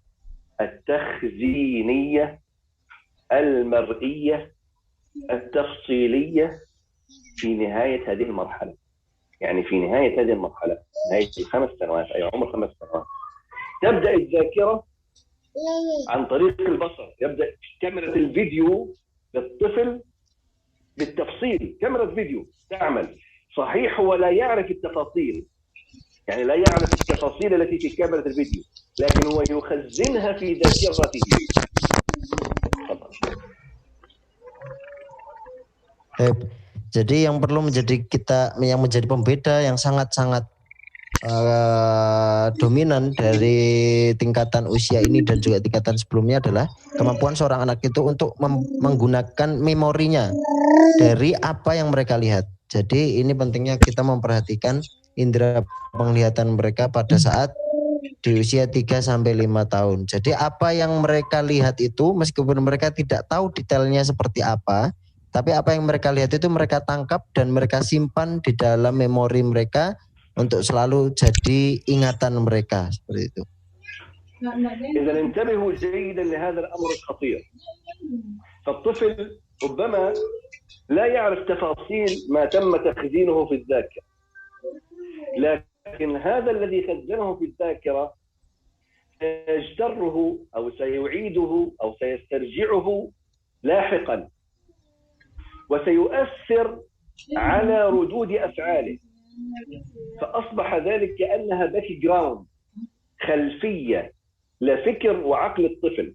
التخزينية المرئية التفصيلية في نهاية هذه المرحلة. يعني في نهاية هذه المرحلة، نهاية 5 سنوات أي عمر 5 سنوات، تبدأ الذاكرة عن طريق البصر. يبدأ كاميرا الفيديو للطفل بالتفصيل، كاميرا فيديو تعمل صحيح، هو لا يعرف التفاصيل، يعني لا يعرف التفاصيل التي في كاميرا الفيديو، لكن هو يخزنها في ذاكرته. Jadi yang perlu menjadi pembeda yang sangat-sangat dominan dari tingkatan usia ini dan juga tingkatan sebelumnya adalah kemampuan seorang anak itu untuk menggunakan memorinya dari apa yang mereka lihat. Jadi ini pentingnya kita memperhatikan indera penglihatan mereka pada saat di usia 3 sampai 5 tahun. Jadi apa yang mereka lihat itu meskipun mereka tidak tahu detailnya seperti apa, tapi apa yang mereka lihat itu mereka tangkap dan mereka simpan di dalam memori mereka untuk selalu jadi ingatan mereka seperti itu. إذا انتبهوا جيدا لهذا الأمر الخطير. فالطفل ربما لا يعرف تفاصيل ما تم تخزينه في الذاكرة، لكن هذا الذي خزنه في الذاكرة سيجتره أو سيعيده أو سيسترجعه لاحقا وسيؤثر على ردود أفعاله، فأصبح ذلك كأنها باك جراوند، خلفية لفكر وعقل الطفل.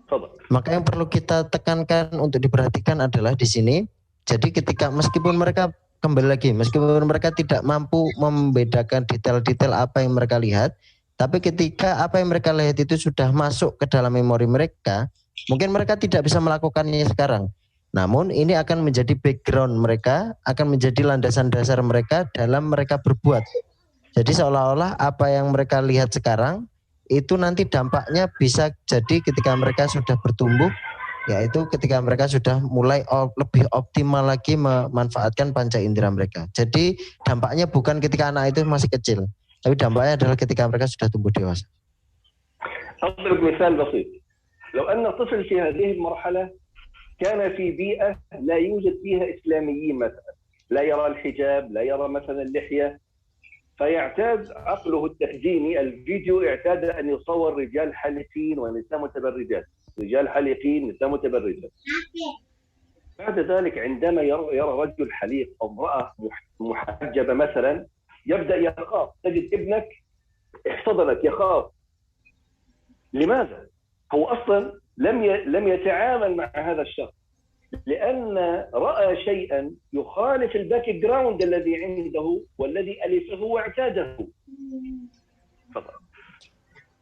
تفضل. Maka yang perlu kita tekankan untuk diperhatikan adalah di sini. Jadi ketika meskipun mereka kembali lagi, meskipun mereka tidak mampu membedakan detail-detail apa yang mereka lihat, tapi ketika apa yang mereka lihat itu sudah masuk ke dalam memori mereka, mungkin mereka tidak bisa melakukannya sekarang. Namun ini akan menjadi background mereka, akan menjadi landasan dasar mereka dalam mereka berbuat. Jadi seolah-olah apa yang mereka lihat sekarang itu nanti dampaknya bisa jadi ketika mereka sudah bertumbuh, yaitu ketika mereka sudah mulai lebih optimal lagi memanfaatkan panca indera mereka. Jadi dampaknya bukan ketika anak itu masih kecil, tapi dampaknya adalah ketika mereka sudah tumbuh dewasa. أضرب مثال بسيط. لو أن طفل في هذه المرحلة كان في بيئة لا يوجد فيها إسلاميين مثلا، لا يرى الحجاب، لا يرى مثلا اللحية، فيعتاد عقله التخزيني الفيديو اعتاد أن يصور رجال حالقين ونساء متبرجات، رجال حالقين نساء متبرجات. بعد ذلك عندما يرى رجل حليق أو امرأة محجبة مثلا يبدأ يخاف. تجد ابنك احتضنك يخاف. لماذا؟ هو أصلا لم يتعامل مع هذا الشخص لأن رأى شيئا يخالف الباك جراوند الذي عنده والذي ألفه واعتاده.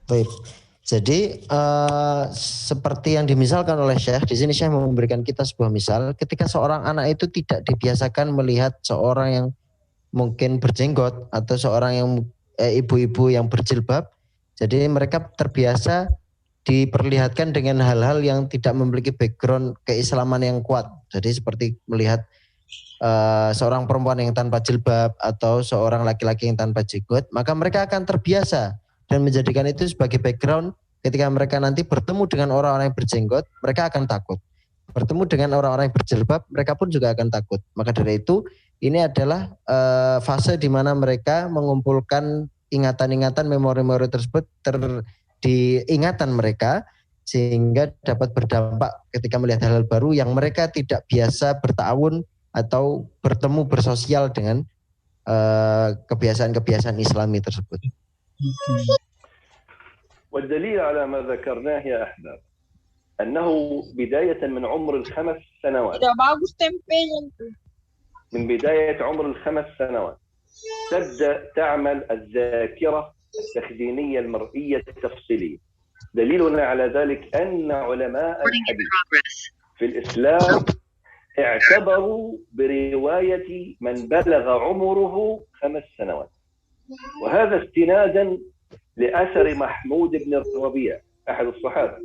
Baik. Jadi seperti yang dimisalkan oleh Syekh, di sini Syekh memberikan kita sebuah misal ketika seorang anak itu tidak dibiasakan melihat seorang yang mungkin berjenggot atau seorang yang ibu-ibu yang berjilbab. Jadi mereka terbiasa diperlihatkan dengan hal-hal yang tidak memiliki background keislaman yang kuat. Jadi seperti melihat seorang perempuan yang tanpa jilbab atau seorang laki-laki yang tanpa jenggot, maka mereka akan terbiasa dan menjadikan itu sebagai background. Ketika mereka nanti bertemu dengan orang-orang yang berjenggot, mereka akan takut. Bertemu dengan orang-orang yang berjilbab, mereka pun juga akan takut. Maka dari itu, ini adalah fase di mana mereka mengumpulkan ingatan-ingatan, memori-memori tersebut di ingatan mereka sehingga dapat berdampak ketika melihat hal-hal baru yang mereka tidak biasa berta'awun atau bertemu bersosial dengan kebiasaan-kebiasaan Islami tersebut. والدليل على ما ذكرناه يا أحباب أنه بداية من عمر ال5 سنوات، من بداية عمر ال5 سنوات تبدأ تعمل الذاكرة التخزينية المرئية التفصيلية. دليلنا على ذلك أن علماء الحديث في الإسلام اعتبروا برواية من بلغ عمره 5 سنوات، وهذا استنادا لأثر محمود بن الربيع أحد الصحابة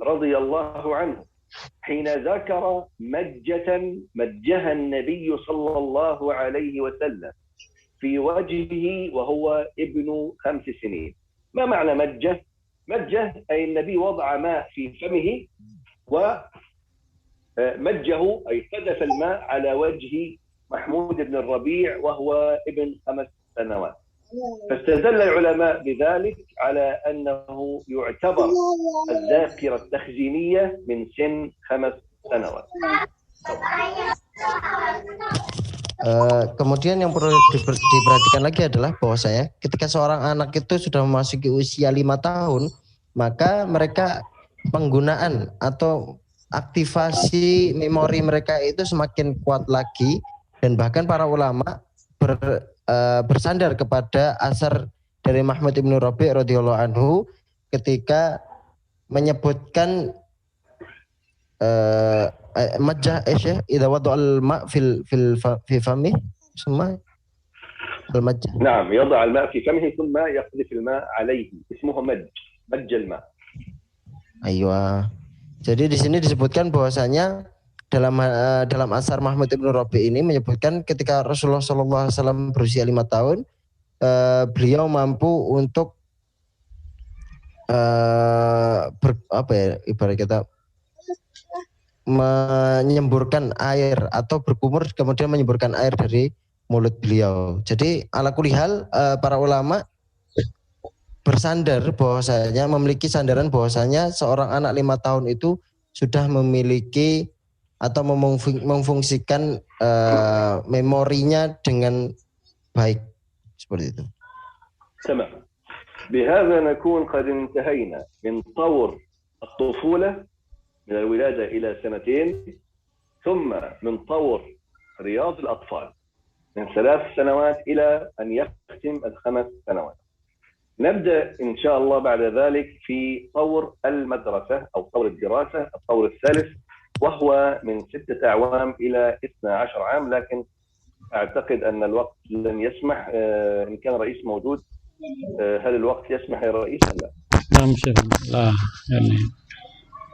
رضي الله عنه حين ذكر مجها النبي صلى الله عليه وسلم في وجهه وهو ابن 5 سنين. ما معنى مجه؟ مجه أي النبي وضع ماء في فمه ومجه أي قذف الماء على وجه محمود بن الربيع وهو ابن 5 سنوات. فاستدل العلماء بذلك على أنه يعتبر الذاكرة التخزينية من سن 5 سنوات. Kemudian yang perlu diperhatikan lagi adalah bahwasanya ketika seorang anak itu sudah memasuki usia 5 tahun, maka mereka penggunaan atau aktivasi memori mereka itu semakin kuat lagi, dan bahkan para ulama bersandar kepada asar dari Mahmud ibn Rabi' radhiyallahu anhu ketika menyebutkan majah idza wada'al ma' fi fami semua Al-majj. نعم يضع الماء في فمه ثم يقذف الماء عليه اسمه مج الماء. Ayo. Jadi di sini disebutkan bahwasanya dalam asar Mahmud Ibnu Rabi ini menyebutkan ketika Rasulullah SAW berusia 5 tahun, beliau mampu untuk ibarat kita menyemburkan air atau berkumur kemudian menyemburkan air dari mulut beliau. Jadi ala kulihal para ulama bersandar bahwasanya memiliki sandaran bahwasanya seorang anak 5 tahun itu sudah memiliki atau memfungsikan memorinya dengan baik seperti itu. تمام. بهذا نكون قد انتهينا من طور الطفولة من الولادة إلى 2 ثم من طور رياض الأطفال من 3 سنوات إلى أن يختم 5 سنوات. نبدأ إن شاء الله بعد ذلك في طور المدرسة أو طور الدراسة الطور الثالث وهو من 6 أعوام إلى 12 عام، لكن أعتقد أن الوقت لن يسمح. إن كان رئيس موجود هل الوقت يسمح يا رئيس؟ لا. نعم شيخ، لا يعني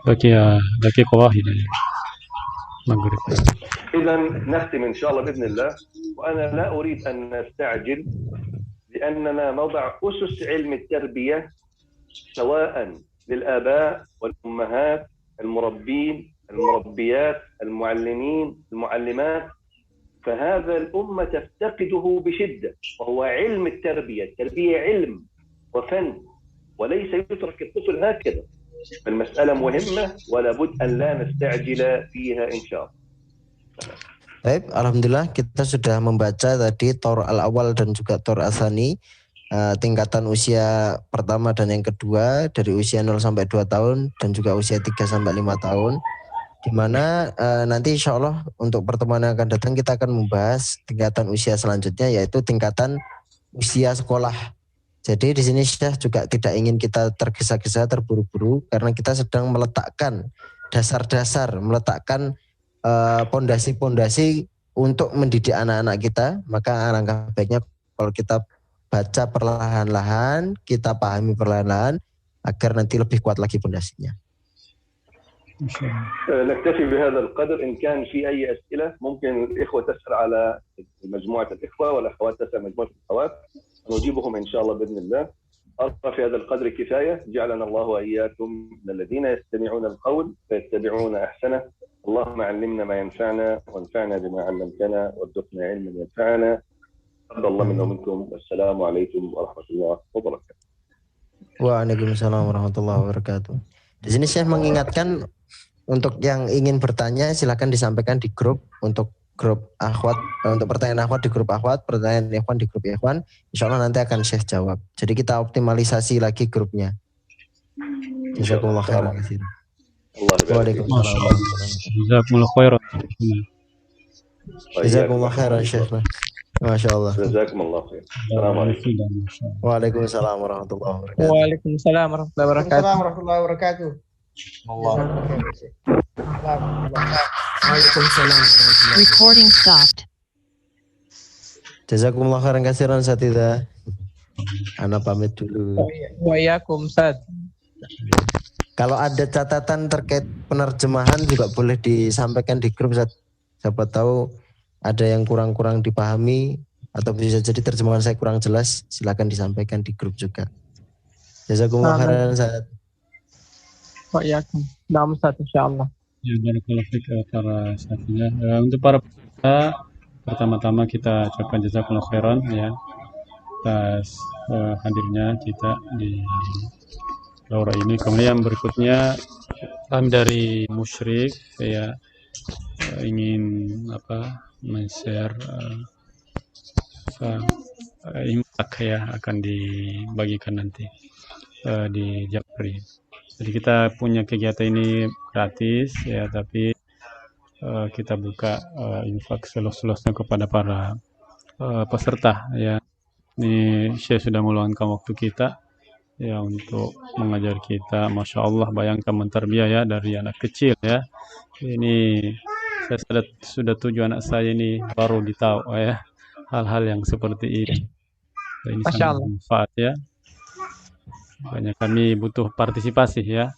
بقي دقيقة واحدة المغرب. إذا نختم إن شاء الله بإذن الله، وأنا لا أريد أن نستعجل لأننا نضع أسس علم التربية سواء للآباء والأمهات المربين المربيات المعلمين المعلمات، فهذا الأمة تفتقده بشدة، وهو علم التربية. التربية علم وفن وليس يترك الطفل هكذا. المسألة مهمة ولا بد أن لا نستعجل فيها إن شاء الله. Baik, alhamdulillah kita sudah membaca tadi Tor al-awal dan juga Tor al-thani, tingkatan usia pertama dan yang kedua dari usia 0 sampai 2 tahun dan juga usia 3 sampai 5 tahun. Di mana nanti insya Allah untuk pertemuan yang akan datang kita akan membahas tingkatan usia selanjutnya yaitu tingkatan usia sekolah. Jadi di sini Syekh juga tidak ingin kita tergesa-gesa terburu-buru karena kita sedang meletakkan dasar-dasar, meletakkan pondasi-pondasi untuk mendidik anak-anak kita. Maka alangkah baiknya kalau kita baca perlahan-lahan, kita pahami perlahan-lahan agar nanti lebih kuat lagi pondasinya. نكتفي بهذا القدر. إن كان في أي أسئلة ممكن الإخوة تسأل على مجموعة الإخوة والأخوات تسأل مجموعة الأخوات، نجيبهم إن شاء الله بإذن الله. أرى في هذا القدر كفاية. جعلنا الله وإياكم من الذين يستمعون القول فيتبعون أحسنه. اللهم علمنا ما ينفعنا وانفعنا بما علمتنا وارزقنا علما ينفعنا. تقبل الله منا ومنكم. والسلام عليكم ورحمة الله وبركاته. Waalaikumsalam warahmatullahi wabarakatuh. Di sini saya mengingatkan untuk yang ingin bertanya silakan disampaikan di grup, untuk grup akhwat, untuk pertanyaan akhwat di grup akhwat, pertanyaan ikhwan di grup ikhwan. Insyaallah nanti akan Syekh jawab. Jadi kita optimalisasi lagi grupnya. Jazakumullah khairan. Waalaikumsalam. Jazakumullah khairan. Jazakumullah khairan Syekh. Masya Allah. Jazakumullah khair. Assalamualaikum. Waalaikumsalam warahmatullahi wabarakatuh. Waalaikumsalam warahmatullahi wabarakatuh. Waalaikumsalam. Recording stopped. Jazakumullah khairan katsiran Satida. Ana pamit dulu. Waalaikumsalam. Kalau ada catatan terkait penerjemahan juga boleh disampaikan di grup. Siapa tahu ada yang kurang-kurang dipahami atau bisa jadi terjemahan saya kurang jelas, silakan disampaikan di grup juga. Jazakumullah khairan Ustaz. Waalaikumsalam Ustaz, insyaallah. Ya, barakallahu fiik para sahabatnya. Untuk para peserta, pertama-tama kita ucapkan jazakumullah khairan ya atas hadirnya kita di daurah ini. Kemudian berikutnya kami dari Musyrik ya ingin men-share infak ya akan dibagikan nanti di Japri. Jadi kita punya kegiatan ini gratis ya, tapi kita buka infak seluas-luasnya kepada para peserta ya. Ini saya sudah meluangkan waktu kita ya untuk mengajar kita. Masya Allah, bayangkan menterbiah ya dari anak kecil ya. Ini saya sudah 7 anak saya ini baru ditahu ya. hal-hal yang seperti ini. Ini Masya sangat Allah. bermanfaat ya. Banyak kami butuh partisipasi ya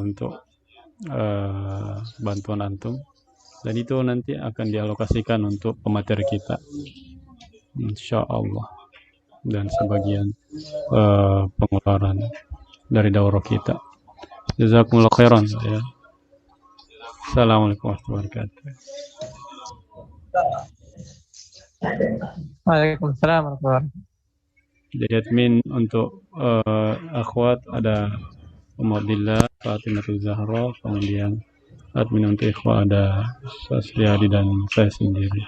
untuk bantuan antum, dan itu nanti akan dialokasikan untuk pemateri kita, insya Allah, dan sebagian pengeluaran dari daurah kita. Jazakumullah khairan ya. Assalamualaikum warahmatullahi wabarakatuh. Waalaikumsalam warahmatullahi wabarakatuh. Jadi admin untuk akhwat ada Umadillah, Fatimatul Zahra, kemudian admin untuk ikhwah ada Sasliadi dan saya sendiri.